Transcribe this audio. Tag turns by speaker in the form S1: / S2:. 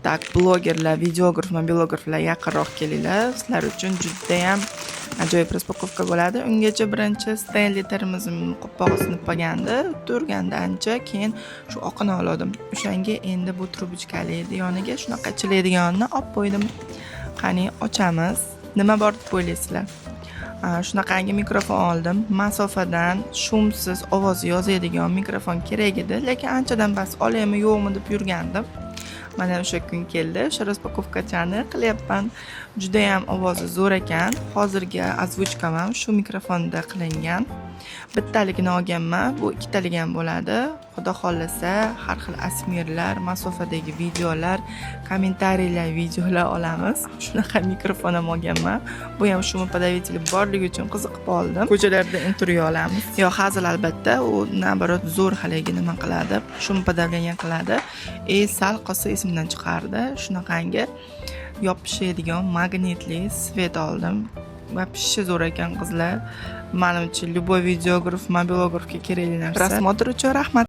S1: tak blogerlar, videograf, mobilograflar yaqinroq kelinglar. Sizlar uchun juda ham ajoyib raspakovka bo'ladi. Ungacha birinchi Stanley termozimni qopqog'ini pagandi, turganda ancha, keyin shu oqini oldim. O'shanga endi bu trubochkali yoniga shunaqa ichilaydiganini olib qo'ydim. Qani ochamiz. Nima bor deb o'ylaysizlar? Shunaqangi mikrofon oldim. Masofadan shumsiz ovoz yozadigan mikrofon kerak edi, lekin anchadan bas olaymi yo'qmi deb yurgandim. Mana o'sha kun keldi. O'sha raspakovkachani qilyapman. Juda ham ovozi zo'r ekan. Hozirgi azvuchkam ham shu mikrofonda qilingan. Bittaligini olganman. Bu ikkitalik ham bo'ladi. Xudo xolasa har xil asmirlar, masofadagi videolar, kommentariylar, videolar olamiz. Shunaqa mikrofon ham olganman. Bu ham shumopadavитель borligi uchun qiziqib oldim. Ko'chalarda intervyu olamiz. Yo, hazil albatta, u nabarot zo'r haligi nima qiladi? Shumopadavlение qiladi. Sal qolsa esimdan chiqardi. Shunaqangi yopishadigan magnitli svet oldim. Va pishi zo'r ekan qizlar. Menimcha, любой videograf, mobilografga kerakli narsa. Prosmotr uchun rahmat.